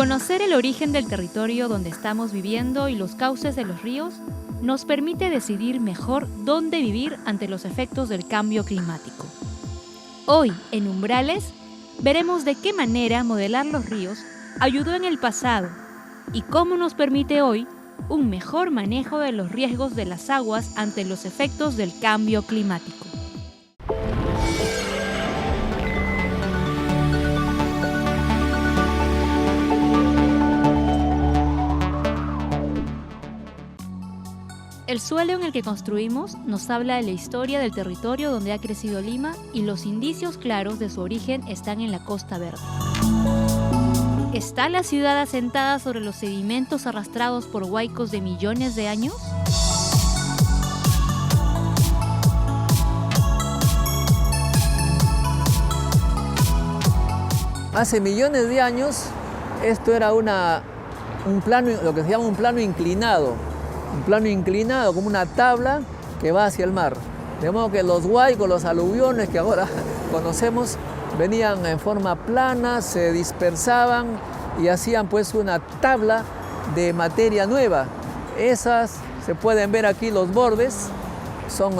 Conocer el origen del territorio donde estamos viviendo y los cauces de los ríos nos permite decidir mejor dónde vivir ante los efectos del cambio climático. Hoy, en Umbrales, veremos de qué manera modelar los ríos ayudó en el pasado y cómo nos permite hoy un mejor manejo de los riesgos de las aguas ante los efectos del cambio climático. El suelo en el que construimos nos habla de la historia del territorio donde ha crecido Lima y los indicios claros de su origen están en la Costa Verde. ¿Está la ciudad asentada sobre los sedimentos arrastrados por huaicos de millones de años? Hace millones de años esto era un plano, lo que se llama un plano inclinado. Un plano inclinado como una tabla que va hacia el mar. De modo que los huaicos, los aluviones que ahora conocemos, venían en forma plana, se dispersaban y hacían pues una tabla de materia nueva. Esas se pueden ver aquí los bordes, son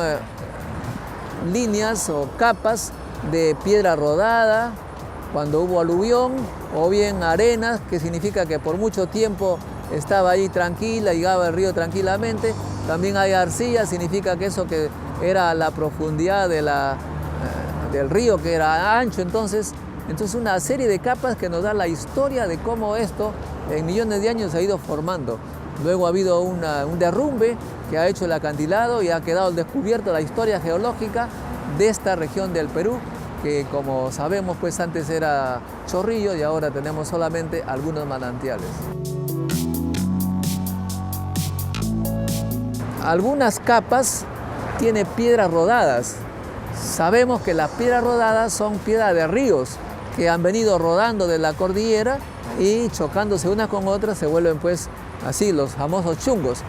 líneas o capas de piedra rodada cuando hubo aluvión, o bien arenas, que significa que por mucho tiempo estaba ahí tranquila, llegaba el río tranquilamente. También hay arcilla, significa que eso que era la profundidad del río, que era ancho. Entonces una serie de capas que nos da la historia de cómo esto en millones de años se ha ido formando. Luego ha habido un derrumbe que ha hecho el acantilado y ha quedado al descubierto la historia geológica de esta región del Perú, que como sabemos pues antes era chorrillo y ahora tenemos solamente algunos manantiales. Algunas capas tienen piedras rodadas. Sabemos que las piedras rodadas son piedras de ríos que han venido rodando de la cordillera y chocándose unas con otras se vuelven pues así los famosos chungos.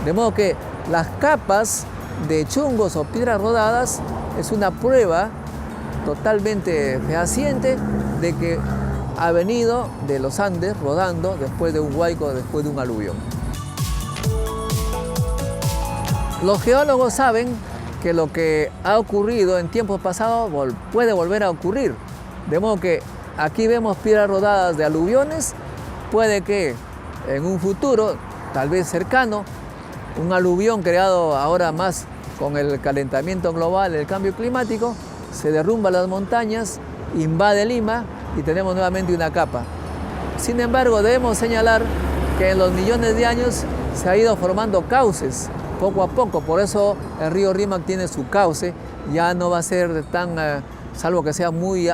De modo que las capas de chungos o piedras rodadas es una prueba totalmente fehaciente de que ha venido de los Andes rodando después de un huaico, después de un aluvión. Los geólogos saben que lo que ha ocurrido en tiempos pasados puede volver a ocurrir. De modo que aquí vemos piedras rodadas de aluviones. Puede que en un futuro, tal vez cercano, un aluvión creado ahora más con el calentamiento global, el cambio climático, se derrumba las montañas, invade Lima y tenemos nuevamente una capa. Sin embargo, debemos señalar que en los millones de años se ha ido formando cauces poco a poco. Por eso el río Rímac tiene su cauce, ya no va a ser tan, salvo que sea muy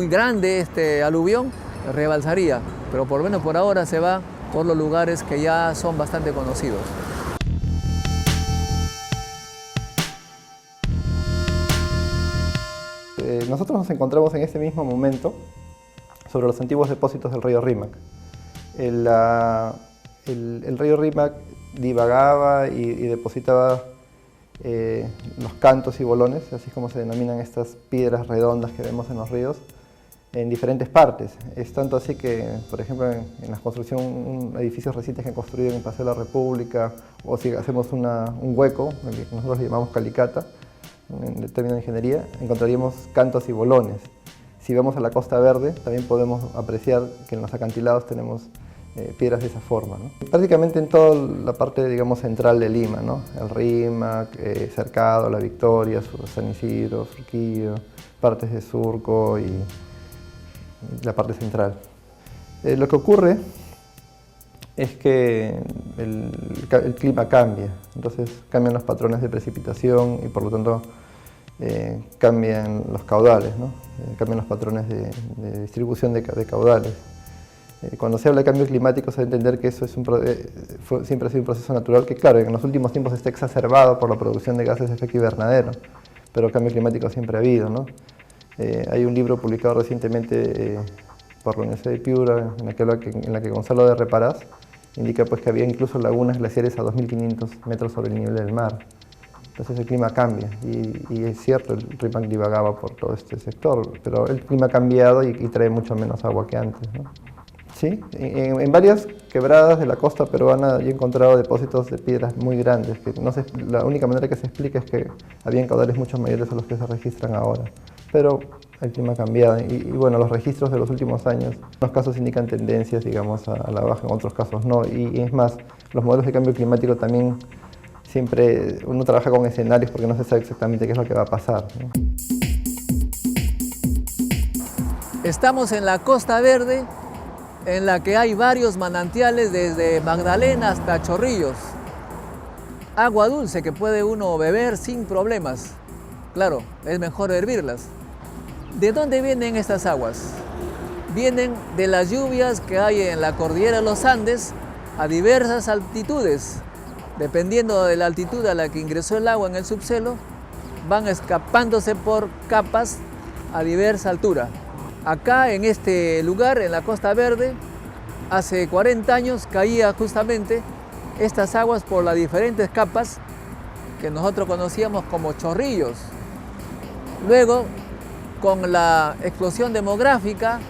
grande este aluvión, rebalsaría, pero por lo menos por ahora se va por los lugares que ya son bastante conocidos. Nosotros nos encontramos en este mismo momento sobre los antiguos depósitos del río Rímac. El río Rímac divagaba y depositaba los cantos y bolones, así como se denominan estas piedras redondas que vemos en los ríos, en diferentes partes. Es tanto así que, por ejemplo, en la construcción, edificios recientes que han construido en el Paseo de la República, o si hacemos un hueco, el que nosotros le llamamos calicata, en el término de ingeniería, encontraríamos cantos y bolones. Si vamos a la Costa Verde, también podemos apreciar que en los acantilados tenemos piedras de esa forma, ¿no? Prácticamente en toda la parte, digamos, central de Lima, ¿no? El Rímac, Cercado, La Victoria, San Isidro, Surquillo, partes de Surco y la parte central. Lo que ocurre es que el clima cambia, entonces cambian los patrones de precipitación y por lo tanto cambian los caudales, ¿no? Cambian los patrones de distribución de caudales. Cuando se habla de cambio climático se debe entender que eso es siempre ha sido un proceso natural que, claro, en los últimos tiempos está exacerbado por la producción de gases de efecto invernadero, pero cambio climático siempre ha habido, ¿no? Hay un libro publicado recientemente por la Universidad de Piura en la que Gonzalo de Reparás indica pues, que había incluso lagunas glaciares a 2.500 metros sobre el nivel del mar. Entonces el clima cambia y es cierto, el Rímac divagaba por todo este sector, pero el clima ha cambiado y trae mucho menos agua que antes, ¿no? Sí, en varias quebradas de la costa peruana he encontrado depósitos de piedras muy grandes, que no la única manera que se explica es que habían caudales mucho mayores a los que se registran ahora. Pero el clima ha cambiado y bueno, los registros de los últimos años, en unos casos indican tendencias, digamos, a la baja, en otros casos no. Y es más, los modelos de cambio climático también siempre uno trabaja con escenarios porque no se sabe exactamente qué es lo que va a pasar, ¿no? Estamos en la Costa Verde, en la que hay varios manantiales desde Magdalena hasta Chorrillos. Agua dulce que puede uno beber sin problemas. Claro, es mejor hervirlas. ¿De dónde vienen estas aguas? Vienen de las lluvias que hay en la cordillera de los Andes a diversas altitudes. Dependiendo de la altitud a la que ingresó el agua en el subsuelo, van escapándose por capas a diversa altura. Acá en este lugar, en la Costa Verde, hace 40 años caía justamente estas aguas por las diferentes capas que nosotros conocíamos como chorrillos. Luego, con la explosión demográfica,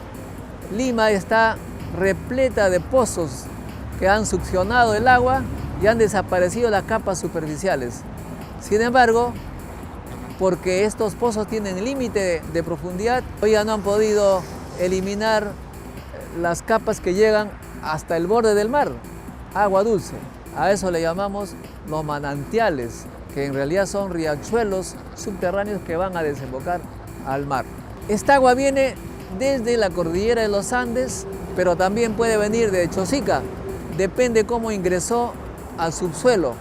Lima está repleta de pozos que han succionado el agua y han desaparecido las capas superficiales. Sin embargo, porque estos pozos tienen límite de profundidad, hoy ya no han podido eliminar las capas que llegan hasta el borde del mar, agua dulce. A eso le llamamos los manantiales, que en realidad son riachuelos subterráneos que van a desembocar al mar. Esta agua viene desde la cordillera de los Andes, pero también puede venir de Chosica, depende cómo ingresó al subsuelo.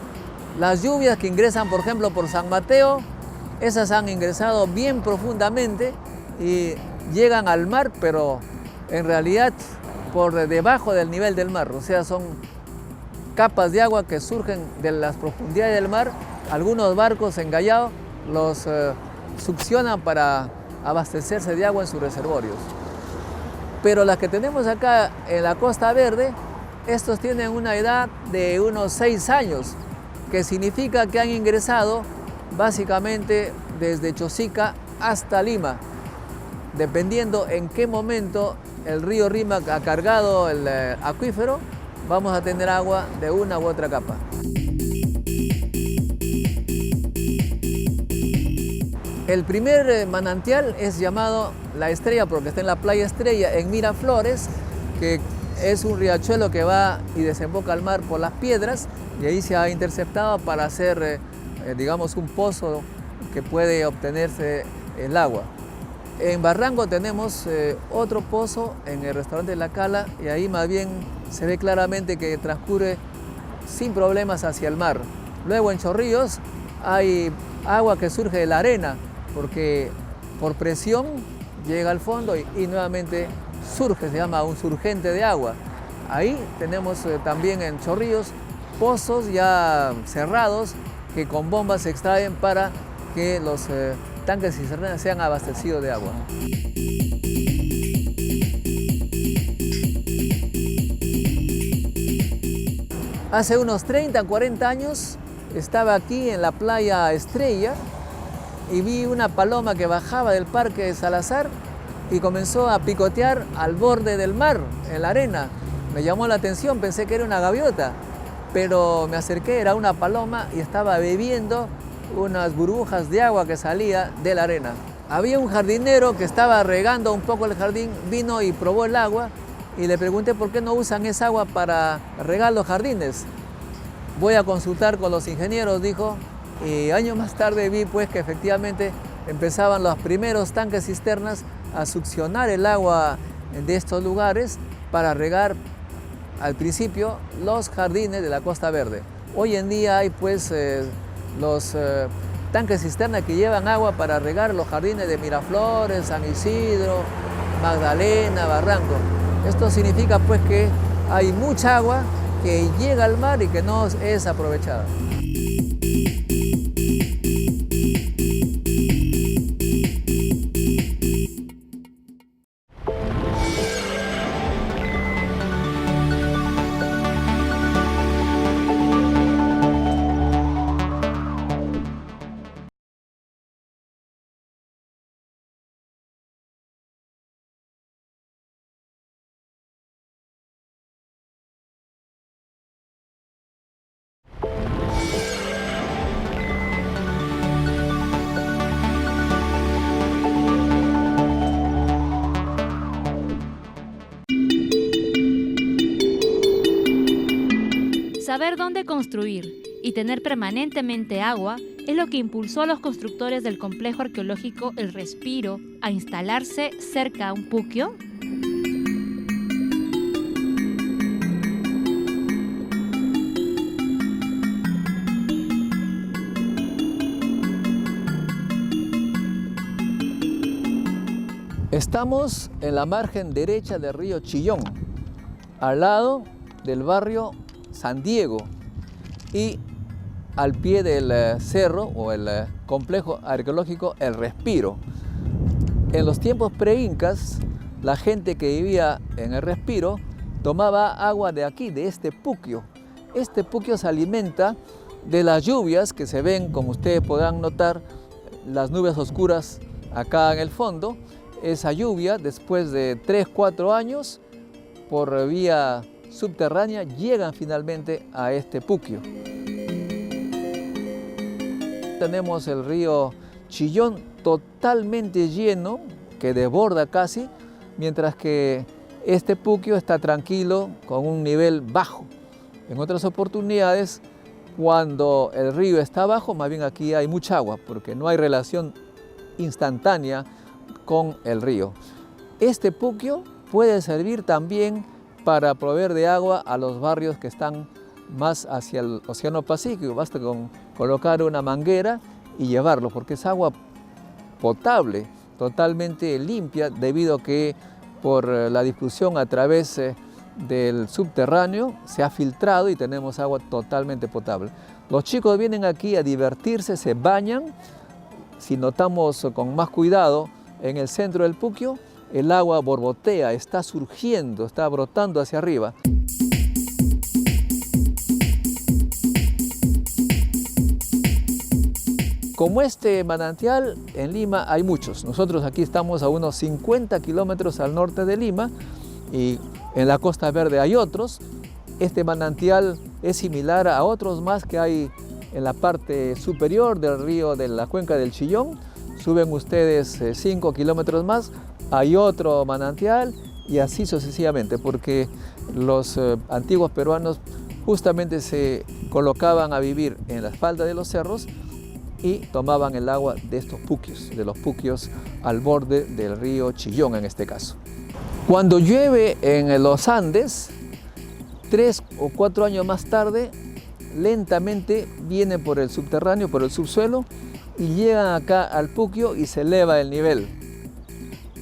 Las lluvias que ingresan, por ejemplo, por San Mateo, esas han ingresado bien profundamente y llegan al mar, pero en realidad por debajo del nivel del mar. O sea, son capas de agua que surgen de las profundidades del mar. Algunos barcos engallados los succionan para abastecerse de agua en sus reservorios. Pero las que tenemos acá en la Costa Verde, estos tienen una edad de unos 6 años, que significa que han ingresado básicamente desde Chosica hasta Lima. Dependiendo en qué momento el río Rímac ha cargado el acuífero, vamos a tener agua de una u otra capa. El primer manantial es llamado La Estrella porque está en la playa Estrella en Miraflores, que es un riachuelo que va y desemboca al mar por las piedras y ahí se ha interceptado para hacer, digamos, un pozo que puede obtenerse el agua. En Barranco tenemos otro pozo en el restaurante La Cala y ahí más bien se ve claramente que transcurre sin problemas hacia el mar. Luego en Chorrillos hay agua que surge de la arena porque por presión llega al fondo y nuevamente surge, se llama un surgente de agua. Ahí tenemos también en Chorrillos pozos ya cerrados que con bombas se extraen para que los tanques cisternas sean abastecidos de agua. Hace unos 30, 40 años estaba aquí en la playa Estrella y vi una paloma que bajaba del parque de Salazar y comenzó a picotear al borde del mar, en la arena. Me llamó la atención, pensé que era una gaviota, pero me acerqué, era una paloma y estaba bebiendo unas burbujas de agua que salía de la arena. Había un jardinero que estaba regando un poco el jardín, vino y probó el agua y le pregunté por qué no usan esa agua para regar los jardines. Voy a consultar con los ingenieros, dijo, y años más tarde vi pues que efectivamente empezaban los primeros tanques cisternas a succionar el agua de estos lugares para regar al principio los jardines de la Costa Verde. Hoy en día hay pues los tanques cisterna que llevan agua para regar los jardines de Miraflores, San Isidro, Magdalena, Barranco. Esto significa pues que hay mucha agua que llega al mar y que no es aprovechada. Saber dónde construir y tener permanentemente agua es lo que impulsó a los constructores del complejo arqueológico El Respiro a instalarse cerca a un puquio. Estamos en la margen derecha del río Chillón, al lado del barrio San Diego y al pie del cerro o el complejo arqueológico El Respiro. En los tiempos pre-incas, la gente que vivía en El Respiro tomaba agua de aquí, de este puquio. Este puquio se alimenta de las lluvias que se ven, como ustedes podrán notar, las nubes oscuras acá en el fondo. Esa lluvia, después de 3-4 años, por vía subterránea, llegan finalmente a este puquio. Tenemos el río Chillón totalmente lleno, que desborda casi, mientras que este puquio está tranquilo, con un nivel bajo. En otras oportunidades, cuando el río está bajo, más bien aquí hay mucha agua, porque no hay relación instantánea con el río. Este puquio puede servir también para proveer de agua a los barrios que están más hacia el Océano Pacífico. Basta con colocar una manguera y llevarlo, porque es agua potable, totalmente limpia, debido a que por la difusión a través del subterráneo se ha filtrado y tenemos agua totalmente potable. Los chicos vienen aquí a divertirse, se bañan. Si notamos con más cuidado, en el centro del puquio, el agua borbotea, está surgiendo, está brotando hacia arriba. Como este manantial, en Lima hay muchos. Nosotros aquí estamos a unos 50 kilómetros al norte de Lima y en la Costa Verde hay otros. Este manantial es similar a otros más que hay en la parte superior del río de la cuenca del Chillón. Suben ustedes 5 kilómetros más, hay otro manantial y así sucesivamente, porque los antiguos peruanos justamente se colocaban a vivir en las faldas de los cerros y tomaban el agua de estos puquios, de los puquios al borde del río Chillón en este caso. Cuando llueve en los Andes, 3 o 4 años más tarde, lentamente viene por el subterráneo, por el subsuelo, y llegan acá al puquio y se eleva el nivel.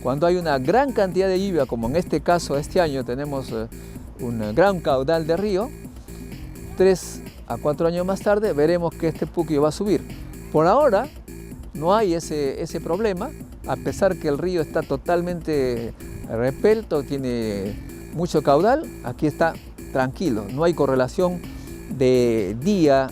Cuando hay una gran cantidad de lluvia, como en este caso este año tenemos un gran caudal de río, 3 a 4 años más tarde veremos que este puquio va a subir. Por ahora no hay ese problema, a pesar que el río está totalmente repelto, tiene mucho caudal, aquí está tranquilo, no hay correlación de día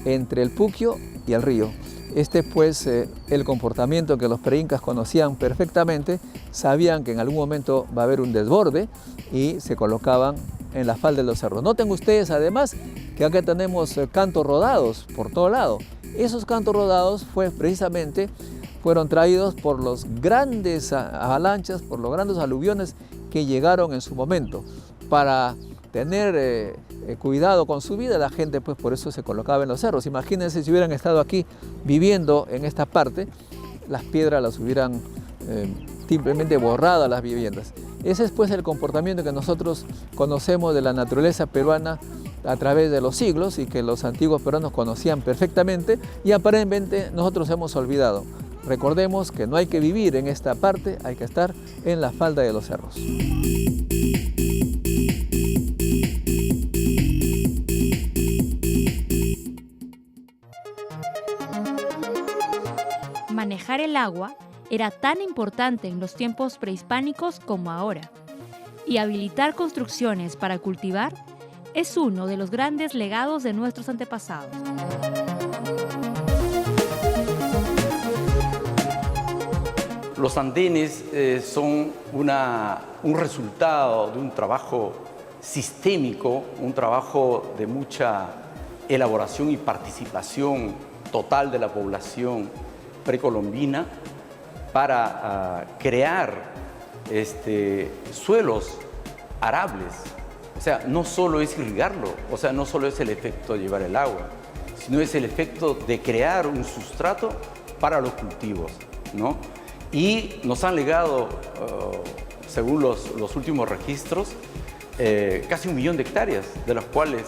entre el puquio y el río. Este es pues el comportamiento que los pre-incas conocían perfectamente, sabían que en algún momento va a haber un desborde y se colocaban en la falda de los cerros. Noten ustedes además que acá tenemos cantos rodados por todo lado. Esos cantos rodados fueron traídos por los grandes avalanchas, por los grandes aluviones que llegaron en su momento. Para tener cuidado con su vida, la gente pues por eso se colocaba en los cerros. Imagínense si hubieran estado aquí viviendo en esta parte, las piedras las hubieran simplemente borrado a las viviendas. Ese es pues el comportamiento que nosotros conocemos de la naturaleza peruana a través de los siglos y que los antiguos peruanos conocían perfectamente y aparentemente nosotros hemos olvidado. Recordemos que no hay que vivir en esta parte, hay que estar en la falda de los cerros. Manejar el agua era tan importante en los tiempos prehispánicos como ahora, y habilitar construcciones para cultivar es uno de los grandes legados de nuestros antepasados. Los andenes son un resultado de un trabajo sistémico, un trabajo de mucha elaboración y participación total de la población precolombina para crear suelos arables, o sea, no solo es irrigarlo, o sea, no solo es el efecto de llevar el agua, sino es el efecto de crear un sustrato para los cultivos, ¿no? Y nos han legado, según los últimos registros, casi 1 millón de hectáreas, de las cuales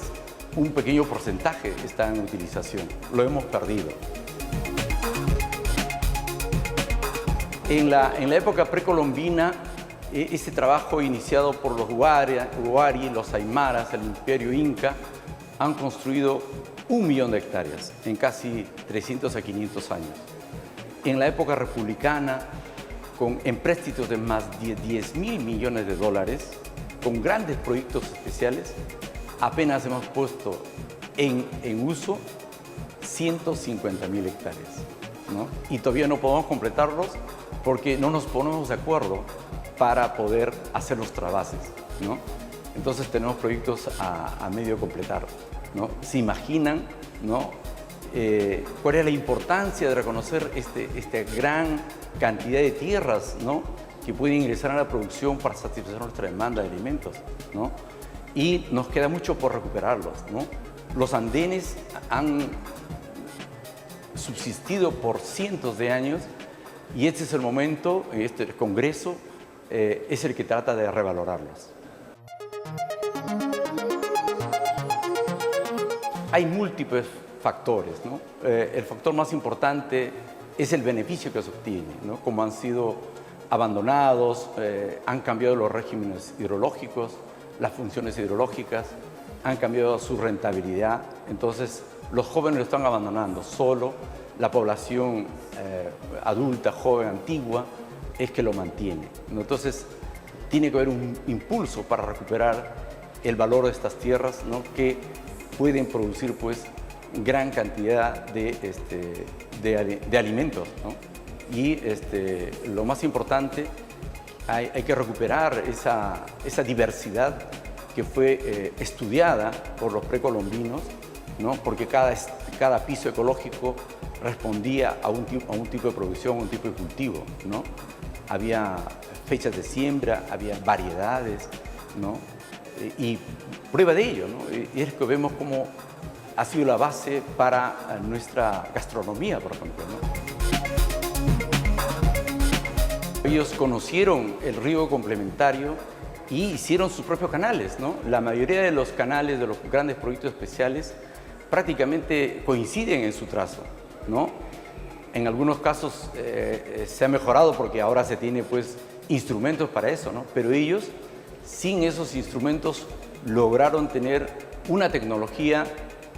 un pequeño porcentaje está en utilización. Lo hemos perdido. En la época precolombina, este trabajo iniciado por los Huari, los Aymaras, el Imperio Inca, han construido 1 millón de hectáreas en casi 300 a 500 años. En la época republicana, con empréstitos de más de 10.000 millones de dólares, con grandes proyectos especiales, apenas hemos puesto en uso 150.000 hectáreas, ¿no? Y todavía no podemos completarlos porque no nos ponemos de acuerdo para poder hacer los trabases, ¿no? Entonces tenemos proyectos a medio completar, ¿no? ¿Se imaginan, ¿no? ¿Cuál es la importancia de reconocer esta gran cantidad de tierras, ¿no? que pueden ingresar a la producción para satisfacer nuestra demanda de alimentos, ¿no? Y nos queda mucho por recuperarlos, ¿no? Los andenes han subsistido por cientos de años y este es el momento, este congreso es el que trata de revalorarlos. Hay múltiples factores, ¿no? El factor más importante es el beneficio que se obtiene, ¿no? Como han sido abandonados, han cambiado los regímenes hidrológicos, las funciones hidrológicas, han cambiado su rentabilidad, entonces los jóvenes lo están abandonando, solo la población adulta, joven, antigua, es que lo mantiene, ¿no? Entonces tiene que haber un impulso para recuperar el valor de estas tierras, ¿no? que pueden producir pues gran cantidad de alimentos, ¿no? Y lo más importante, hay que recuperar esa diversidad que fue estudiada por los precolombinos, ¿no? Porque cada piso ecológico respondía a un tipo de producción, a un tipo de cultivo, ¿no? Había fechas de siembra, había variedades, ¿no? Y prueba de ello, ¿no? Y es que vemos cómo ha sido la base para nuestra gastronomía, por ejemplo, ¿no? Ellos conocieron el río complementario y hicieron sus propios canales, ¿no? La mayoría de los canales de los grandes proyectos especiales prácticamente coinciden en su trazo, ¿no? En algunos casos se ha mejorado porque ahora se tiene pues instrumentos para eso, ¿no? Pero ellos, sin esos instrumentos, lograron tener una tecnología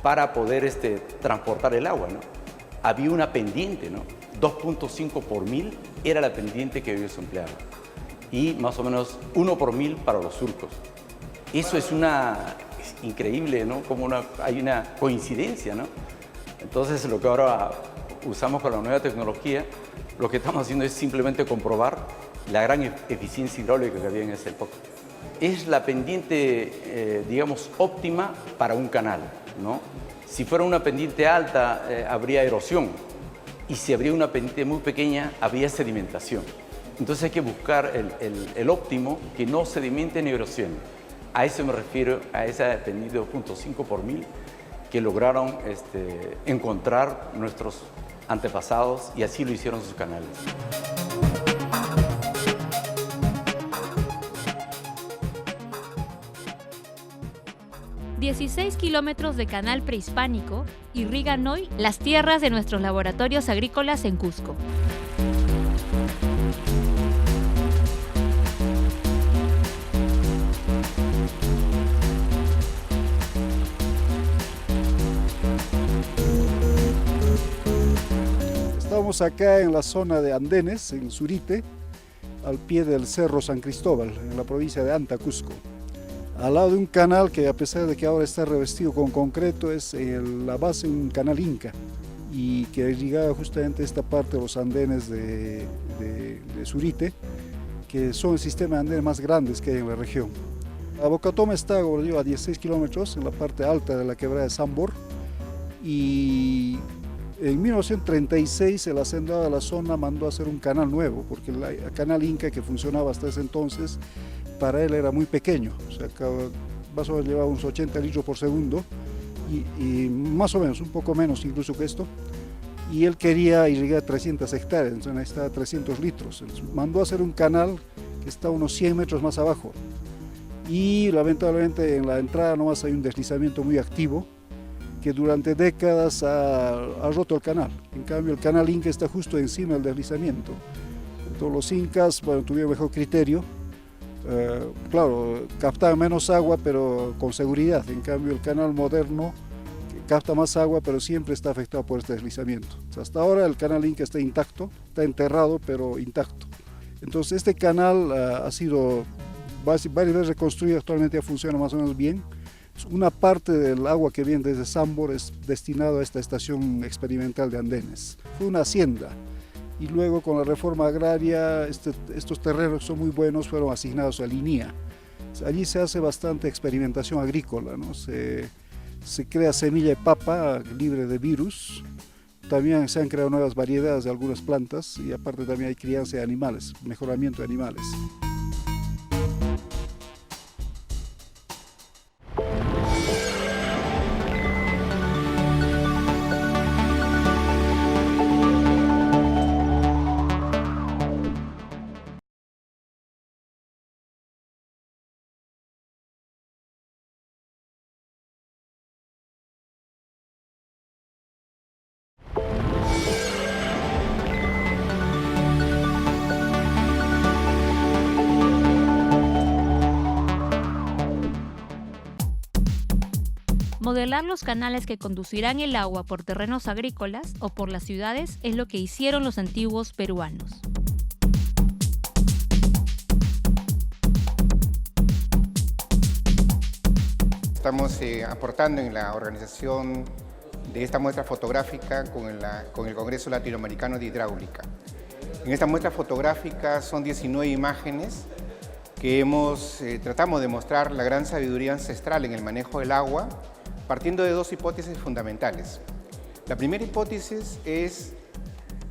para poder transportar el agua, ¿no? Había una pendiente, ¿no? 2.5 por 1000 era la pendiente que ellos empleaban y más o menos 1 por 1000 para los surcos. Eso es increíble, ¿no? Como hay una coincidencia, ¿no? Entonces lo que ahora usamos con la nueva tecnología, lo que estamos haciendo es simplemente comprobar la gran eficiencia hidráulica que había en esa época. Es la pendiente, digamos, óptima para un canal, ¿no? Si fuera una pendiente alta, habría erosión. Y si habría una pendiente muy pequeña, habría sedimentación. Entonces hay que buscar el óptimo que no sedimente ni erosione. A eso me refiero, a esa pendiente 2.5 por 1000 que lograron encontrar nuestros antepasados y así lo hicieron sus canales. ...16 kilómetros de canal prehispánico irrigan hoy las tierras de nuestros laboratorios agrícolas en Cusco. Estamos acá en la zona de Andenes, en Surite, al pie del Cerro San Cristóbal, en la provincia de Anta, Cusco. Al lado de un canal que, a pesar de que ahora está revestido con concreto, es la base de un canal inca y que irrigaba justamente esta parte de los andenes de Surite, que son el sistema de andenes más grandes que hay en la región. Abocatoma está a 16 kilómetros en la parte alta de la quebrada de Sambor y en 1936 el hacendado de la zona mandó a hacer un canal nuevo porque el canal inca que funcionaba hasta ese entonces para él era muy pequeño, o sea, más o menos llevaba unos 80 litros por segundo, y más o menos, un poco menos incluso que esto, y él quería irrigar 300 hectáreas, entonces necesitaba 300 litros. Entonces, mandó a hacer un canal que está unos 100 metros más abajo, y lamentablemente en la entrada nomás hay un deslizamiento muy activo, que durante décadas ha roto el canal. En cambio, el canal Inca está justo encima del deslizamiento. Entonces, los incas, bueno, tuvieron mejor criterio. Claro, captaban menos agua, pero con seguridad. En cambio, el canal moderno capta más agua, pero siempre está afectado por este deslizamiento. O sea, hasta ahora el canal Inca está intacto, está enterrado, pero intacto. Entonces, este canal ha sido varias veces reconstruido, actualmente ya funciona más o menos bien. Una parte del agua que viene desde Sambor es destinado a esta estación experimental de Andenes. Fue una hacienda, y luego con la reforma agraria estos terrenos son muy buenos, fueron asignados a Linia. Allí se hace bastante experimentación agrícola, ¿no? Se crea semilla de papa libre de virus, también se han creado nuevas variedades de algunas plantas, y aparte también hay crianza de animales, mejoramiento de animales. Modelar los canales que conducirán el agua por terrenos agrícolas o por las ciudades es lo que hicieron los antiguos peruanos. Estamos aportando en la organización de esta muestra fotográfica con el Congreso Latinoamericano de Hidráulica. En esta muestra fotográfica son 19 imágenes que tratamos de mostrar la gran sabiduría ancestral en el manejo del agua, partiendo de dos hipótesis fundamentales. La primera hipótesis es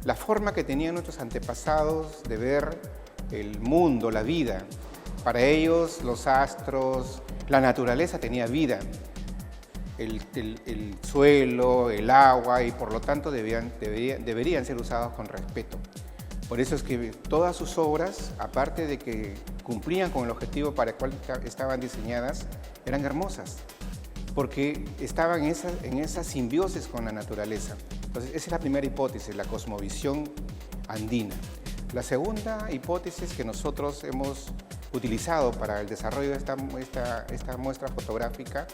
la forma que tenían nuestros antepasados de ver el mundo, la vida. Para ellos, los astros, la naturaleza tenía vida, el suelo, el agua, y por lo tanto deberían ser usados con respeto. Por eso es que todas sus obras, aparte de que cumplían con el objetivo para el cual estaban diseñadas, eran hermosas, porque estaban en esa simbiosis con la naturaleza. Entonces, esa es la primera hipótesis, la cosmovisión andina. La segunda hipótesis que nosotros hemos utilizado para el desarrollo de esta muestra fotográfica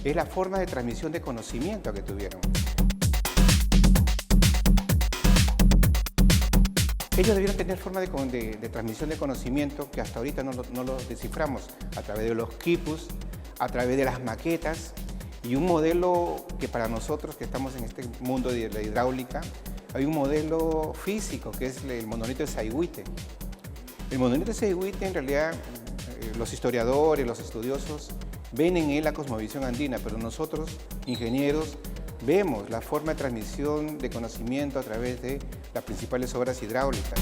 es la forma de transmisión de conocimiento que tuvieron. Ellos debieron tener forma de transmisión de conocimiento que hasta ahorita no lo desciframos a través de los quipus, a través de las maquetas, y un modelo que para nosotros que estamos en este mundo de la hidráulica, hay un modelo físico que es el monolito de Sayhuite. El monolito de Sayhuite, en realidad, los historiadores, los estudiosos, ven en él la cosmovisión andina, pero nosotros, ingenieros, vemos la forma de transmisión de conocimiento a través de las principales obras hidráulicas.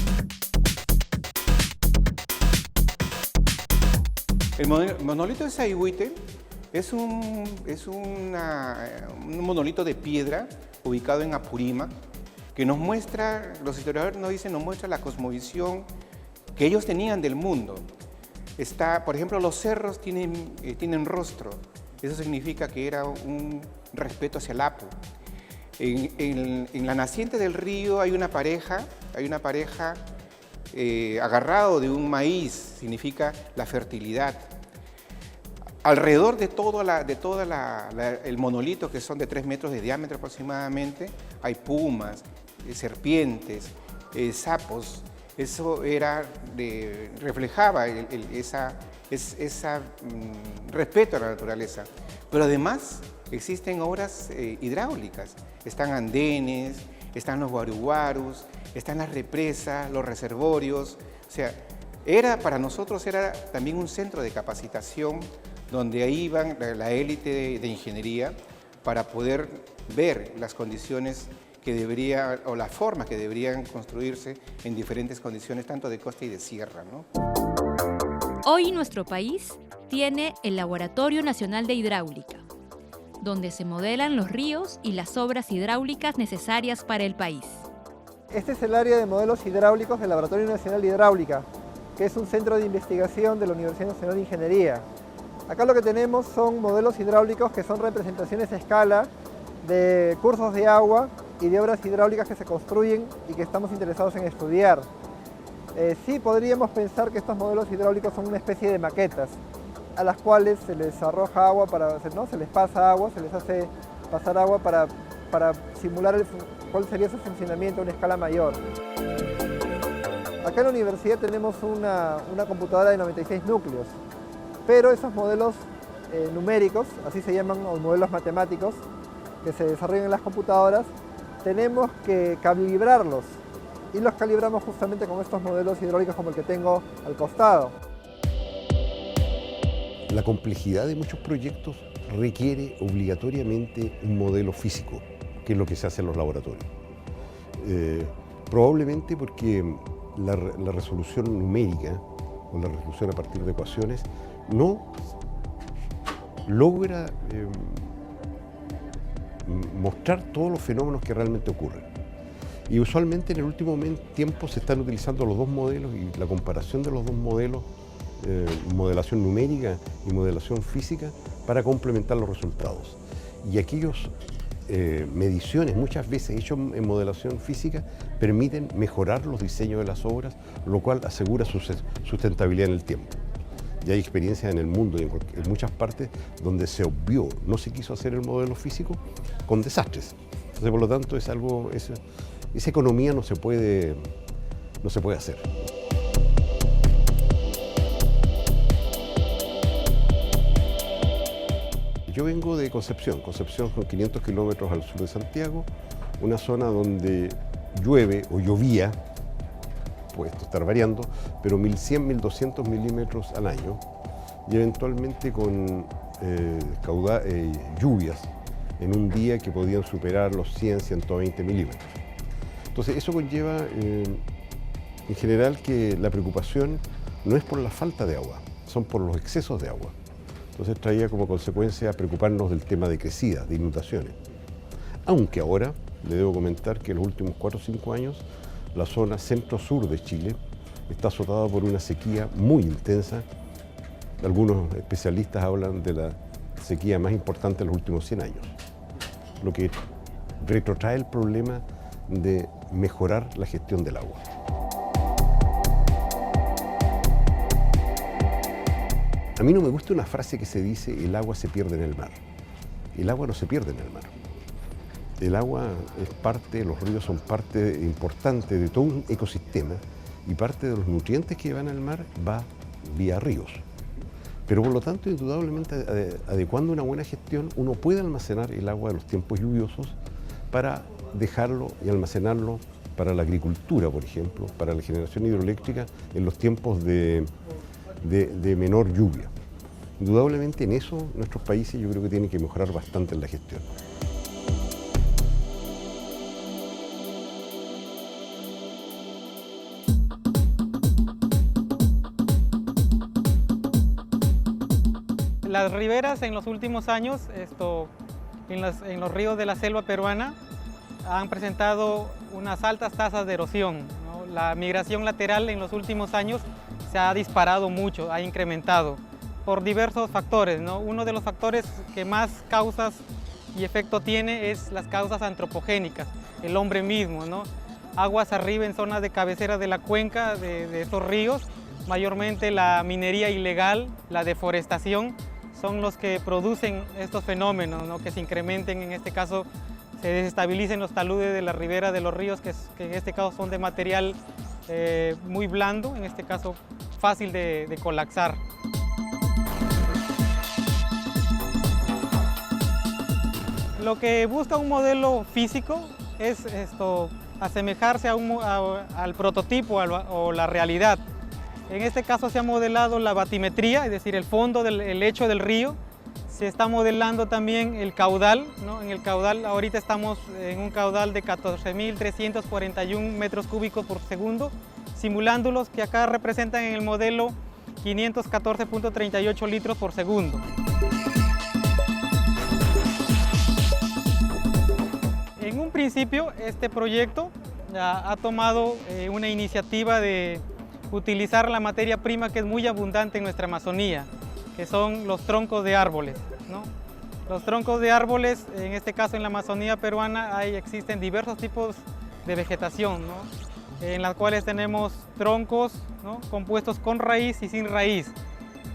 El monolito de Sayhuite es un monolito de piedra ubicado en Apurímac, que nos muestra, los historiadores nos dicen, nos muestra la cosmovisión que ellos tenían del mundo. Por ejemplo, los cerros tienen rostro. Eso significa que era un respeto hacia el Apu. En la naciente del río hay una pareja agarrado de un maíz, significa la fertilidad. Alrededor de todo el monolito, que son de 3 metros de diámetro aproximadamente, hay pumas, serpientes, sapos. Eso reflejaba ese respeto a la naturaleza. Pero además existen obras hidráulicas. Están andenes, están los guaruguarus, están las represas, los reservorios. O sea, para nosotros era también un centro de capacitación donde ahí iban la élite de ingeniería para poder ver las condiciones o la forma que deberían construirse en diferentes condiciones, tanto de costa y de sierra, ¿no? Hoy nuestro país tiene el Laboratorio Nacional de Hidráulica, donde se modelan los ríos y las obras hidráulicas necesarias para el país. Este es el área de modelos hidráulicos del Laboratorio Nacional de Hidráulica, que es un centro de investigación de la Universidad Nacional de Ingeniería. Acá lo que tenemos son modelos hidráulicos que son representaciones a escala de cursos de agua y de obras hidráulicas que se construyen y que estamos interesados en estudiar. Sí podríamos pensar que estos modelos hidráulicos son una especie de maquetas a las cuales se les arroja agua, ¿no? Se les pasa agua, se les hace pasar agua para simular cuál sería su funcionamiento a una escala mayor. Acá en la universidad tenemos una computadora de 96 núcleos, pero esos modelos numéricos, así se llaman, o modelos matemáticos, que se desarrollan en las computadoras, tenemos que calibrarlos y los calibramos justamente con estos modelos hidráulicos como el que tengo al costado. La complejidad de muchos proyectos requiere obligatoriamente un modelo físico, que es lo que se hace en los laboratorios. Probablemente porque la resolución numérica o la resolución a partir de ecuaciones no logra mostrar todos los fenómenos que realmente ocurren. Y usualmente en el último tiempo se están utilizando los dos modelos y la comparación de los dos modelos, modelación numérica y modelación física, para complementar los resultados. Y aquellos mediciones, muchas veces hechas en modelación física, permiten mejorar los diseños de las obras, lo cual asegura su sustentabilidad en el tiempo. Y hay experiencias en el mundo y en muchas partes donde se obvió, no se quiso hacer el modelo físico con desastres. Entonces, por lo tanto, es algo, esa economía no se puede hacer. Yo vengo de Concepción. Concepción son 500 kilómetros al sur de Santiago, una zona donde llueve o llovía, puede estar variando, pero 1100, 1200 milímetros al año, y eventualmente con lluvias en un día que podían superar los 100, 120 milímetros. Entonces eso conlleva en general que la preocupación no es por la falta de agua, son por los excesos de agua. Entonces traía como consecuencia preocuparnos del tema de crecidas, de inundaciones. Aunque ahora le debo comentar que en los últimos 4 o 5 años la zona centro-sur de Chile está azotada por una sequía muy intensa. Algunos especialistas hablan de la sequía más importante de los últimos 100 años, lo que retrotrae el problema de mejorar la gestión del agua. A mí no me gusta una frase que se dice: el agua se pierde en el mar. El agua no se pierde en el mar. El agua es parte, los ríos son parte importante de todo un ecosistema, y parte de los nutrientes que van al mar va vía ríos. Pero por lo tanto, indudablemente, adecuando una buena gestión, uno puede almacenar el agua de los tiempos lluviosos para dejarlo y almacenarlo para la agricultura, por ejemplo, para la generación hidroeléctrica en los tiempos de menor lluvia. Indudablemente en eso nuestros países yo creo que tienen que mejorar bastante en la gestión. Las riberas en los últimos años, en los ríos de la selva peruana, han presentado unas altas tasas de erosión, ¿no? La migración lateral en los últimos años se ha disparado mucho, ha incrementado por diversos factores, ¿no? Uno de los factores que más causas y efecto tiene es las causas antropogénicas, el hombre mismo, ¿no? Aguas arriba en zonas de cabecera de la cuenca de estos ríos, mayormente la minería ilegal, la deforestación, son los que producen estos fenómenos, ¿no? Que se incrementen, en este caso se desestabilicen los taludes de la ribera de los ríos, que en este caso son de material muy blando, en este caso fácil de colapsar. Lo que busca un modelo físico es asemejarse al prototipo o la realidad. En este caso se ha modelado la batimetría, es decir, el fondo, el lecho del río. Se está modelando también el caudal, ¿no? En el caudal, ahorita estamos en un caudal de 14.341 metros cúbicos por segundo, simulándolos que acá representan en el modelo 514.38 litros por segundo. En un principio, este proyecto ha tomado una iniciativa de utilizar la materia prima que es muy abundante en nuestra Amazonía, que son los troncos de árboles, ¿no? Los troncos de árboles, en este caso en la Amazonía peruana, existen diversos tipos de vegetación, ¿no? En las cuales tenemos troncos, ¿no?, compuestos con raíz y sin raíz.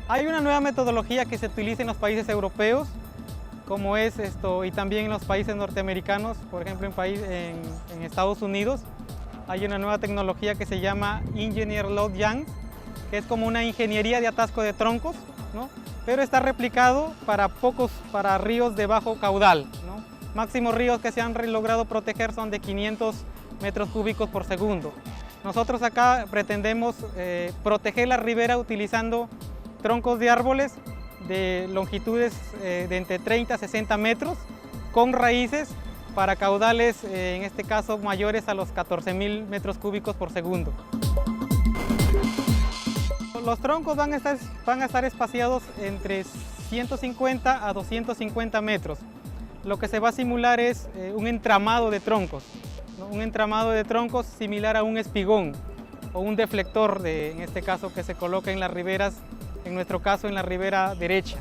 Hay una nueva metodología que se utiliza en los países europeos, como es esto, y también en los países norteamericanos, por ejemplo en Estados Unidos, hay una nueva tecnología que se llama Engineer Load Young, que es como una ingeniería de atasco de troncos, ¿no?, pero está replicado para ríos de bajo caudal, ¿no? Máximos ríos que se han logrado proteger son de 500 metros cúbicos por segundo. Nosotros acá pretendemos proteger la ribera utilizando troncos de árboles de longitudes de entre 30 a 60 metros con raíces para caudales, en este caso, mayores a los 14.000 metros cúbicos por segundo. Los troncos van a estar espaciados entre 150 a 250 metros. Lo que se va a simular es un entramado de troncos, ¿no? Un entramado de troncos similar a un espigón o un deflector, en este caso, que se coloca en las riberas, en nuestro caso en la ribera derecha.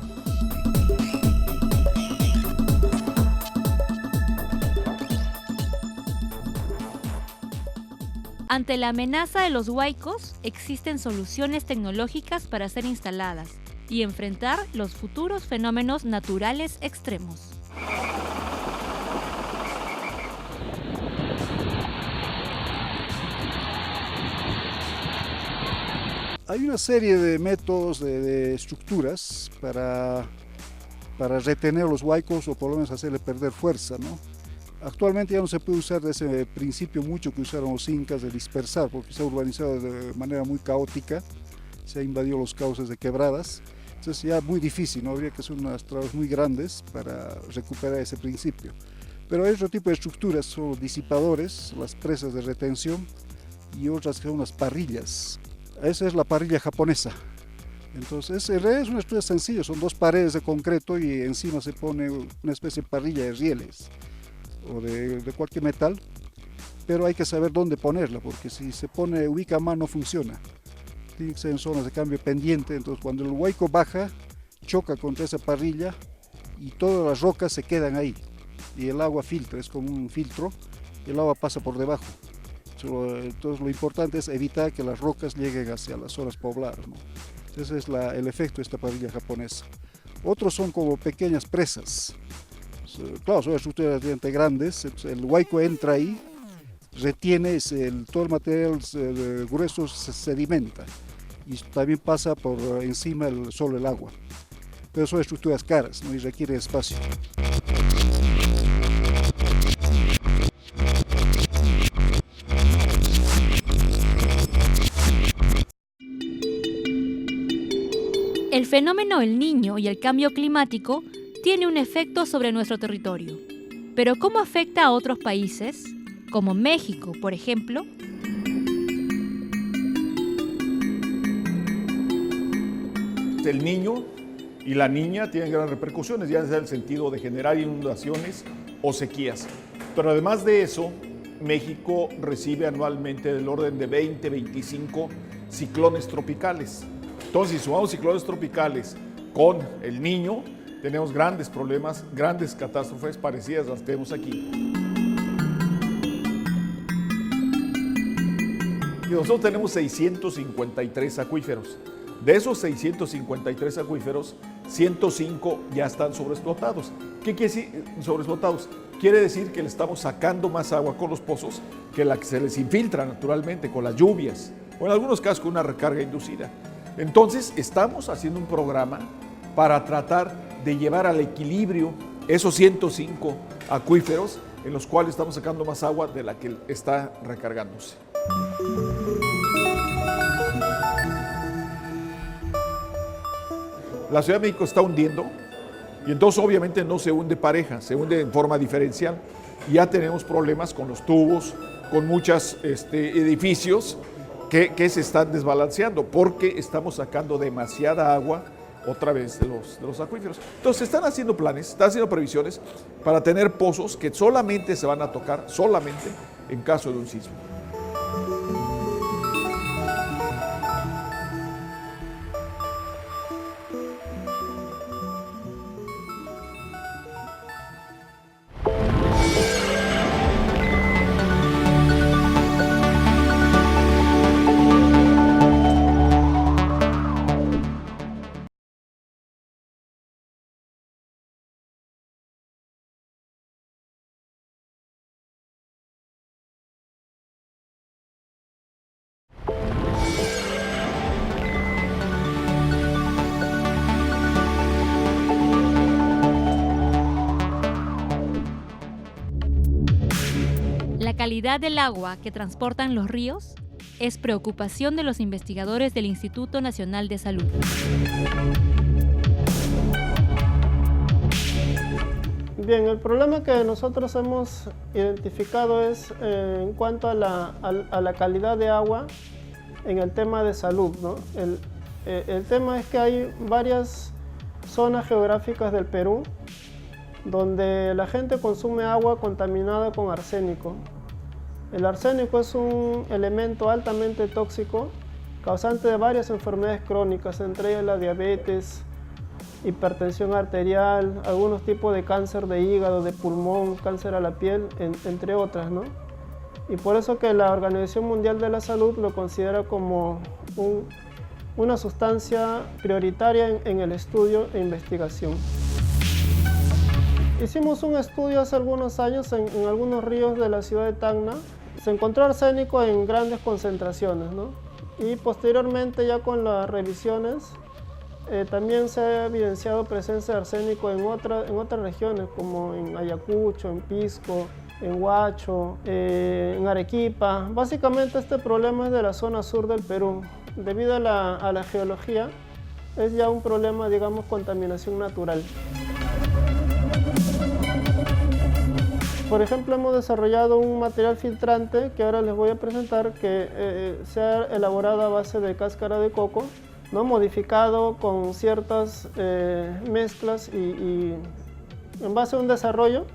Ante la amenaza de los huaicos, existen soluciones tecnológicas para ser instaladas y enfrentar los futuros fenómenos naturales extremos. Hay una serie de métodos, de estructuras para retener los huaicos o por lo menos hacerle perder fuerza, ¿no? Actualmente ya no se puede usar de ese principio mucho que usaron los incas de dispersar, porque se ha urbanizado de manera muy caótica, se ha invadido los cauces de quebradas, entonces ya es muy difícil, ¿no? Habría que hacer unas trabas muy grandes para recuperar ese principio. Pero hay otro tipo de estructuras, son los disipadores, las presas de retención y otras que son unas parrillas. Esa es la parrilla japonesa. Entonces es una estructura sencilla, son dos paredes de concreto y encima se pone una especie de parrilla de rieles o de cualquier metal, pero hay que saber dónde ponerla, porque si se ubica a mano no funciona. Tiene que ser en zonas de cambio pendiente, entonces cuando el huaico baja, choca contra esa parrilla y todas las rocas se quedan ahí y el agua filtra, es como un filtro, y el agua pasa por debajo. Entonces lo importante es evitar que las rocas lleguen hacia las zonas pobladas, ¿no? Ese es el efecto de esta parrilla japonesa. Otros son como pequeñas presas. Claro, son estructuras relativamente grandes, el huaico entra ahí, retiene todo el material grueso, se sedimenta y también pasa por encima solo el agua. Pero son estructuras caras, ¿no?, y requieren espacio. El fenómeno El Niño y el cambio climático tiene un efecto sobre nuestro territorio. Pero ¿cómo afecta a otros países, como México, por ejemplo? El niño y la niña tienen grandes repercusiones, ya sea en el sentido de generar inundaciones o sequías. Pero además de eso, México recibe anualmente del orden de 20-25 ciclones tropicales. Entonces, si sumamos ciclones tropicales con el Niño, tenemos grandes problemas, grandes catástrofes parecidas a las que tenemos aquí. Y nosotros tenemos 653 acuíferos. De esos 653 acuíferos, 105 ya están sobreexplotados. ¿Qué quiere decir sobreexplotados? Quiere decir que le estamos sacando más agua con los pozos que la que se les infiltra naturalmente con las lluvias, o en algunos casos con una recarga inducida. Entonces, estamos haciendo un programa para tratar de llevar al equilibrio esos 105 acuíferos en los cuales estamos sacando más agua de la que está recargándose. La Ciudad de México está hundiendo y entonces obviamente no se hunde pareja, se hunde en forma diferencial. Ya tenemos problemas con los tubos, con muchos edificios que se están desbalanceando porque estamos sacando demasiada agua otra vez de los acuíferos. Entonces están haciendo planes, están haciendo previsiones para tener pozos que solamente se van a tocar, solamente en caso de un sismo. La calidad del agua que transportan los ríos es preocupación de los investigadores del Instituto Nacional de Salud. Bien, el problema que nosotros hemos identificado es en cuanto a la calidad de agua en el tema de salud, ¿no? El tema es que hay varias zonas geográficas del Perú donde la gente consume agua contaminada con arsénico. El arsénico es un elemento altamente tóxico, causante de varias enfermedades crónicas, entre ellas la diabetes, hipertensión arterial, algunos tipos de cáncer de hígado, de pulmón, cáncer a la piel, entre otras, ¿no? Y por eso que la Organización Mundial de la Salud lo considera como una sustancia prioritaria en el estudio e investigación. Hicimos un estudio hace algunos años en algunos ríos de la ciudad de Tacna. Se encontró arsénico en grandes concentraciones, ¿no? Y posteriormente, ya con las revisiones, también se ha evidenciado presencia de arsénico en otras regiones, como en Ayacucho, en Pisco, en Huacho, en Arequipa. Básicamente este problema es de la zona sur del Perú. Debido a la geología, es ya un problema, digamos, contaminación natural. Por ejemplo, hemos desarrollado un material filtrante que ahora les voy a presentar, que se ha elaborado a base de cáscara de coco, ¿no? Modificado con ciertas mezclas y en base a un desarrollo,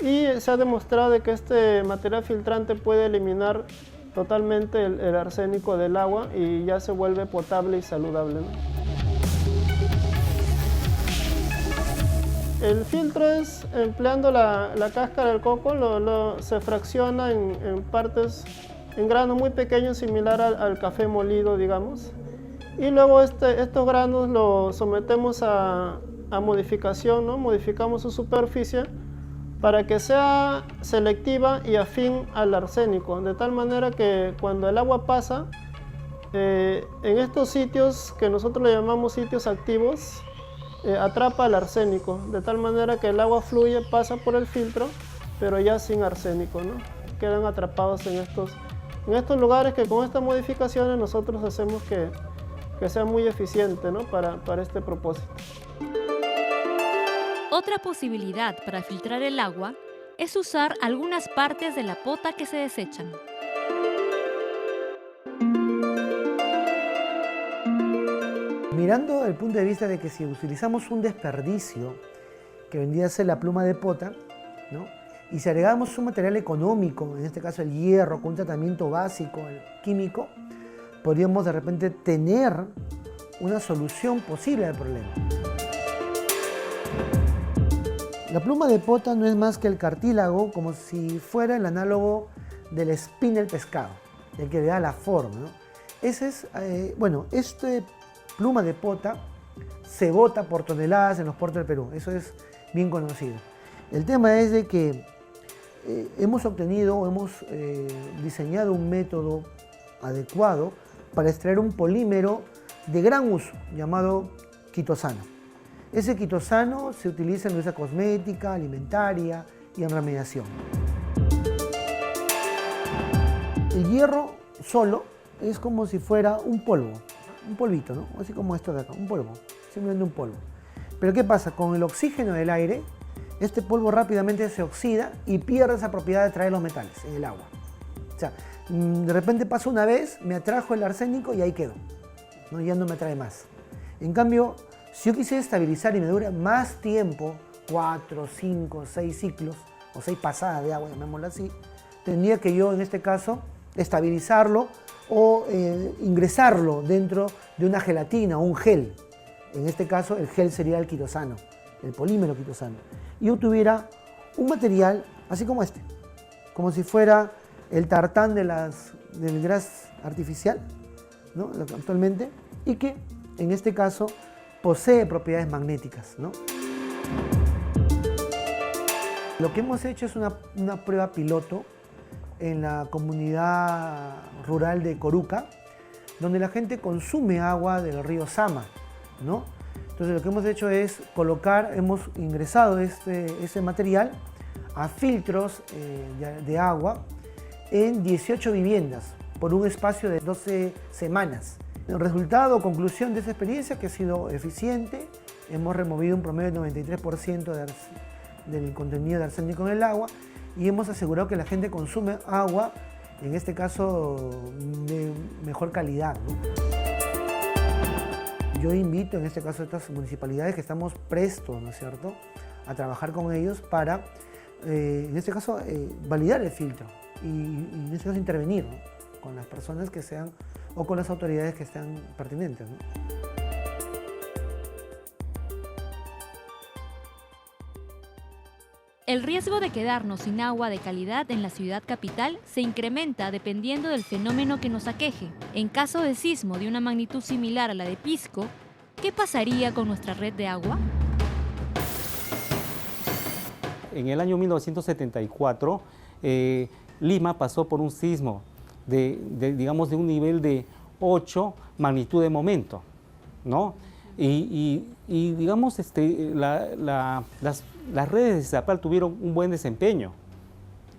y se ha demostrado de que este material filtrante puede eliminar totalmente el arsénico del agua y ya se vuelve potable y saludable, ¿no? El filtro es empleando la cáscara del coco, se fracciona en partes, en granos muy pequeños, similar al café molido, digamos. Y luego estos granos los sometemos a modificación, ¿no? Modificamos su superficie para que sea selectiva y afín al arsénico, de tal manera que cuando el agua pasa, en estos sitios que nosotros le llamamos sitios activos, atrapa el arsénico, de tal manera que el agua fluye, pasa por el filtro, pero ya sin arsénico, ¿no? Quedan atrapados en estos lugares que con estas modificaciones nosotros hacemos que sea muy eficiente, ¿no? para este propósito. Otra posibilidad para filtrar el agua es usar algunas partes de la pota que se desechan. Mirando el punto de vista de que si utilizamos un desperdicio, que vendría a ser la pluma de pota, ¿no? Y si agregamos un material económico, en este caso el hierro, con un tratamiento básico, químico, podríamos de repente tener una solución posible al problema. La pluma de pota no es más que el cartílago, como si fuera el análogo de la espina del pescado, el que le da la forma, ¿no? Ese es, pluma de pota se bota por toneladas en los puertos del Perú, eso es bien conocido. El tema es de que hemos diseñado un método adecuado para extraer un polímero de gran uso llamado quitosano. Ese quitosano se utiliza en industria cosmética, alimentaria y en remediación. El hierro solo es como si fuera un polvo, un polvito, ¿no? Así como esto de acá, un polvo, simplemente un polvo. Pero ¿qué pasa? Con el oxígeno del aire, este polvo rápidamente se oxida y pierde esa propiedad de traer los metales en el agua. sea, de repente pasa una vez, me atrajo el arsénico y ahí quedó, ¿no? Ya no me atrae más. En cambio, si yo quisiera estabilizar y me dura más tiempo, 4, 5, 6 ciclos, o 6 pasadas de agua, llamémoslo así, tendría que yo, en este caso, estabilizarlo o ingresarlo dentro de una gelatina o un gel. En este caso, el gel sería el quitosano, el polímero quitosano. Y yo tuviera un material así como este, como si fuera el tartán del gras artificial, ¿no? Actualmente, y que en este caso posee propiedades magnéticas, ¿no? Lo que hemos hecho es una prueba piloto en la comunidad rural de Coruca, donde la gente consume agua del río Sama, ¿no? Entonces lo que hemos hecho es hemos ingresado ese material a filtros de agua en 18 viviendas por un espacio de 12 semanas. El resultado o conclusión de esa experiencia que ha sido eficiente, hemos removido un promedio del 93% del contenido de arsénico en el agua y hemos asegurado que la gente consume agua, en este caso de mejor calidad, ¿no? Yo invito en este caso a estas municipalidades que estamos prestos, ¿no es cierto?, a trabajar con ellos para, en este caso, validar el filtro y en este caso intervenir, ¿no?, con las personas que sean o con las autoridades que sean pertinentes, ¿no? El riesgo de quedarnos sin agua de calidad en la ciudad capital se incrementa dependiendo del fenómeno que nos aqueje. En caso de sismo de una magnitud similar a la de Pisco, ¿qué pasaría con nuestra red de agua? En el año 1974, Lima pasó por un sismo digamos, de un nivel de 8 magnitud de momento, ¿no? Y digamos, las redes de Izapal tuvieron un buen desempeño,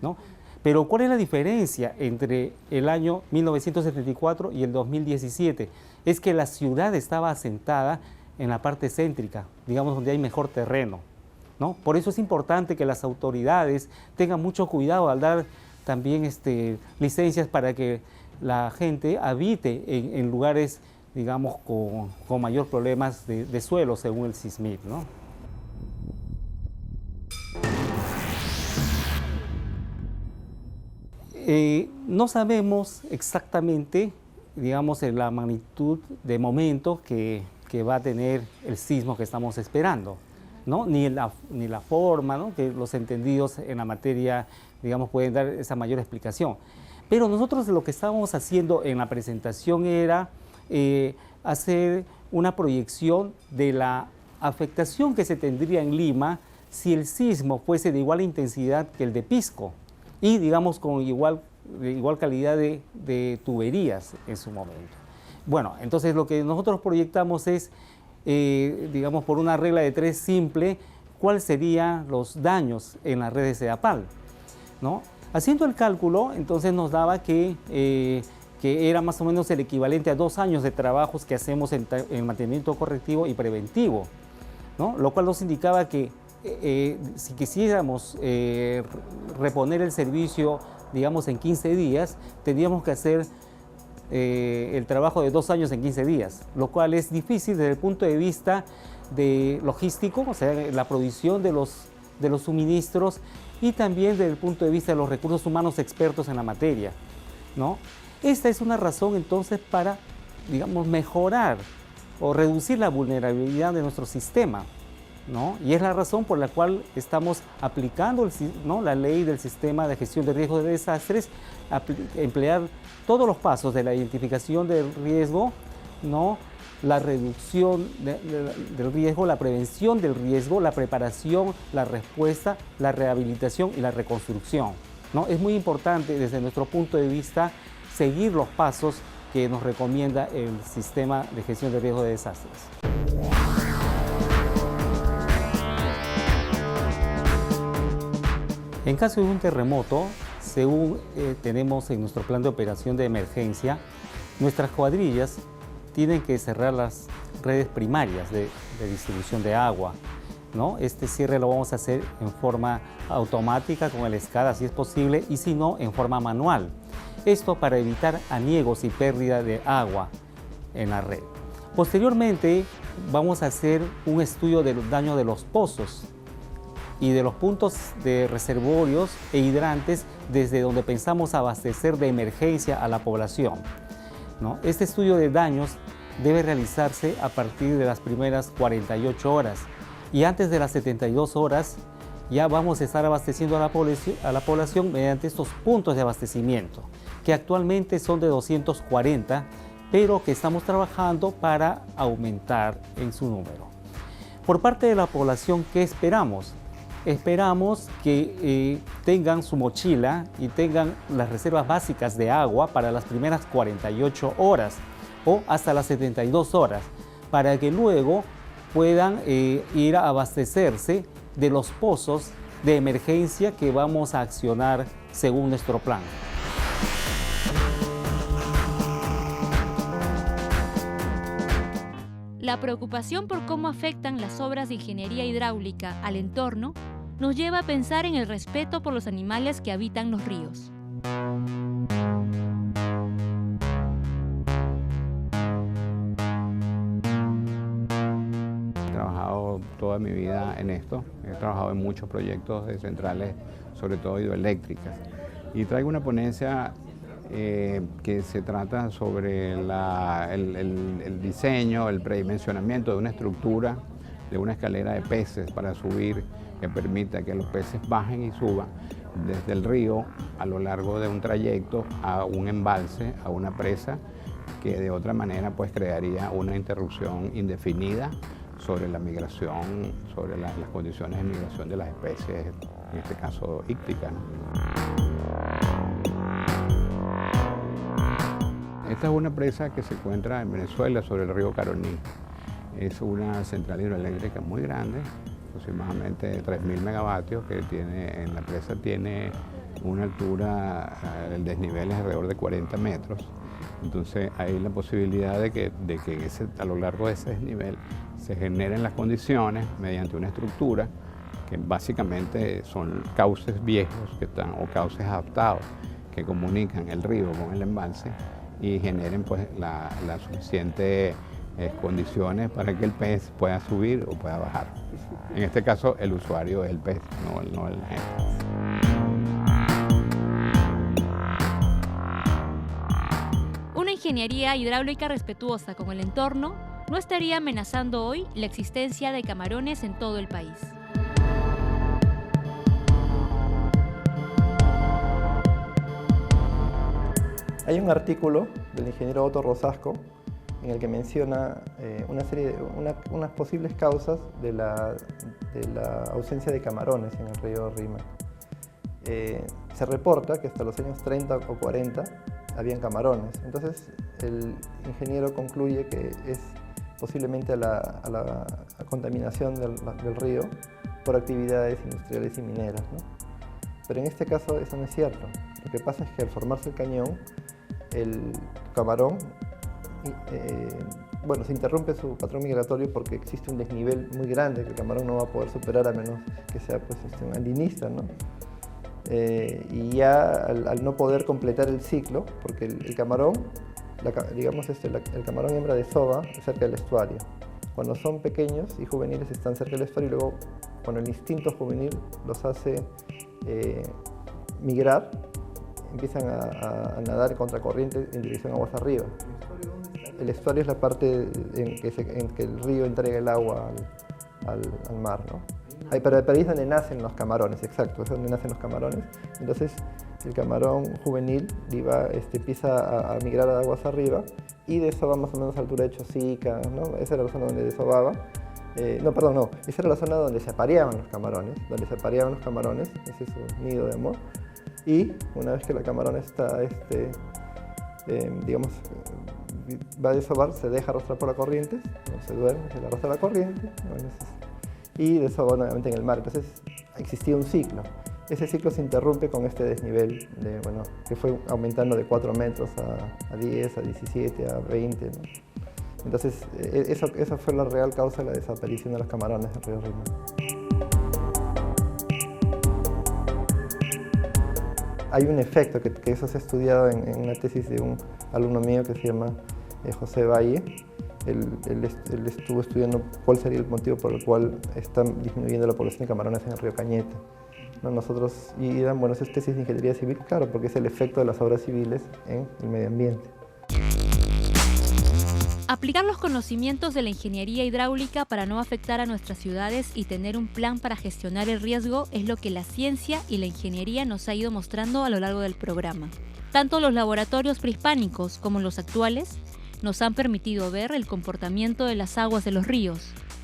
¿no? Pero ¿cuál es la diferencia entre el año 1974 y el 2017? Es que la ciudad estaba asentada en la parte céntrica, digamos, donde hay mejor terreno, ¿no? Por eso es importante que las autoridades tengan mucho cuidado al dar también licencias para que la gente habite en lugares, digamos, con mayor problemas de suelo, según el SISMIT, ¿no? No sabemos exactamente, digamos, la magnitud de momento que va a tener el sismo que estamos esperando, ¿no? Ni la forma, ¿no?, que los entendidos en la materia, digamos, pueden dar esa mayor explicación. Pero nosotros lo que estábamos haciendo en la presentación era hacer una proyección de la afectación que se tendría en Lima si el sismo fuese de igual intensidad que el de Pisco y, digamos, con igual calidad de tuberías en su momento. Bueno, entonces lo que nosotros proyectamos es, digamos, por una regla de 3 simple, cuáles serían los daños en las redes de Izapal, ¿no? Haciendo el cálculo, entonces nos daba que era más o menos el equivalente a 2 años de trabajos que hacemos en mantenimiento correctivo y preventivo, ¿no? Lo cual nos indicaba que si quisiéramos reponer el servicio, digamos, en 15 días, tendríamos que hacer el trabajo de 2 años en 15 días, lo cual es difícil desde el punto de vista de logístico, o sea, la provisión de los suministros y también desde el punto de vista de los recursos humanos expertos en la materia, ¿no? Esta es una razón entonces para, digamos, mejorar o reducir la vulnerabilidad de nuestro sistema, ¿no? Y es la razón por la cual estamos aplicando, ¿no?, la ley del sistema de gestión de riesgos de desastres, emplear todos los pasos de la identificación del riesgo, ¿no?, la reducción del riesgo, la prevención del riesgo, la preparación, la respuesta, la rehabilitación y la reconstrucción, ¿no? Es muy importante desde nuestro punto de vista seguir los pasos que nos recomienda el sistema de gestión de riesgo de desastres. En caso de un terremoto, según tenemos en nuestro plan de operación de emergencia, nuestras cuadrillas tienen que cerrar las redes primarias de distribución de agua, ¿no? Este cierre lo vamos a hacer en forma automática con el SCADA, si es posible, y si no, en forma manual. Esto para evitar aniegos y pérdida de agua en la red. Posteriormente vamos a hacer un estudio de los daños de los pozos y de los puntos de reservorios e hidrantes desde donde pensamos abastecer de emergencia a la población, ¿no? Este estudio de daños debe realizarse a partir de las primeras 48 horas y antes de las 72 horas ya vamos a estar abasteciendo a la población mediante estos puntos de abastecimiento, que actualmente son de 240, pero que estamos trabajando para aumentar en su número. Por parte de la población, ¿qué esperamos? Esperamos que tengan su mochila y tengan las reservas básicas de agua para las primeras 48 horas o hasta las 72 horas, para que luego puedan ir a abastecerse de los pozos de emergencia que vamos a accionar según nuestro plan. La preocupación por cómo afectan las obras de ingeniería hidráulica al entorno nos lleva a pensar en el respeto por los animales que habitan los ríos. He trabajado toda mi vida en esto, he trabajado en muchos proyectos de centrales, sobre todo hidroeléctricas, y traigo una ponencia que se trata sobre el diseño, el predimensionamiento de una estructura, de una escalera de peces para subir, que permita que los peces bajen y suban desde el río a lo largo de un trayecto a un embalse, a una presa, que de otra manera pues crearía una interrupción indefinida sobre la migración, sobre las condiciones de migración de las especies, en este caso ícticas, ¿no? Esta es una presa que se encuentra en Venezuela sobre el río Caroní. Es una central hidroeléctrica muy grande, aproximadamente 3.000 megavatios, que tiene, en la presa tiene una altura, el desnivel es alrededor de 40 metros. Entonces hay la posibilidad de que a lo largo de ese desnivel se generen las condiciones mediante una estructura que básicamente son cauces viejos o cauces adaptados que comunican el río con el embalse y generen pues las suficientes condiciones para que el pez pueda subir o pueda bajar. En este caso el usuario es el pez, no el gente. Una ingeniería hidráulica respetuosa con el entorno no estaría amenazando hoy la existencia de camarones en todo el país. Hay un artículo del ingeniero Otto Rosasco en el que menciona unas posibles causas de la ausencia de camarones en el río Rímac. Se reporta que hasta los años 30 o 40 habían camarones. Entonces el ingeniero concluye que es posiblemente a la contaminación del río por actividades industriales y mineras, ¿no? Pero en este caso eso no es cierto. Lo que pasa es que al formarse el cañón, el camarón se interrumpe su patrón migratorio porque existe un desnivel muy grande que el camarón no va a poder superar a menos que sea pues, un andinista, ¿no? Y ya al no poder completar el ciclo, porque el camarón, el camarón hembra desova cerca del estuario. Cuando son pequeños y juveniles están cerca del estuario y luego cuando el instinto juvenil los hace migrar, empiezan a nadar en contracorriente en dirección aguas arriba. El estuario es la parte en que el río entrega el agua al mar, ¿no? Pero ahí es donde nacen los camarones, exacto, es donde nacen los camarones. Entonces el camarón juvenil empieza a migrar a aguas arriba y desova más o menos a altura de Chosica, ¿no? Esa era la zona donde desovaba. Esa era la zona donde se apareaban los camarones, ese es su nido de amor. Y una vez que la camarón está, va a desovar, se deja arrastrar por la corriente, no se duerme, se le arrastra la corriente, y desova nuevamente en el mar. Entonces existía un ciclo. Ese ciclo se interrumpe con este desnivel que fue aumentando de 4 metros a 10, a 17, a 20, ¿no? Entonces esa fue la real causa de la desaparición de los camarones del río Rímac. hay un efecto que eso se ha estudiado en una tesis de un alumno mío que se llama José Valle. Él estuvo estudiando cuál sería el motivo por el cual está disminuyendo la población de camarones en el río Cañete. ¿No? Nosotros, y eran, bueno, esas tesis de ingeniería civil, claro, porque es el efecto de las obras civiles en el medio ambiente. Aplicar los conocimientos de la ingeniería hidráulica para no afectar a nuestras ciudades y tener un plan para gestionar el riesgo es lo que la ciencia y la ingeniería nos ha ido mostrando a lo largo del programa. Tanto los laboratorios prehispánicos como los actuales nos han permitido ver el comportamiento de las aguas de los ríos.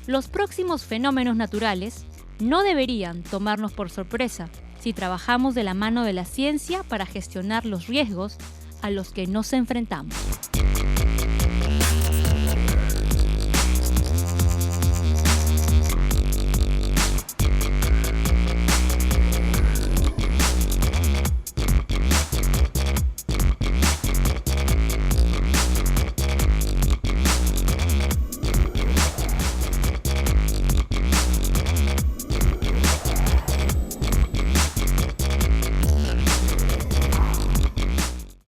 Los próximos fenómenos naturales no deberían tomarnos por sorpresa si trabajamos de la mano de la ciencia para gestionar los riesgos a los que nos enfrentamos.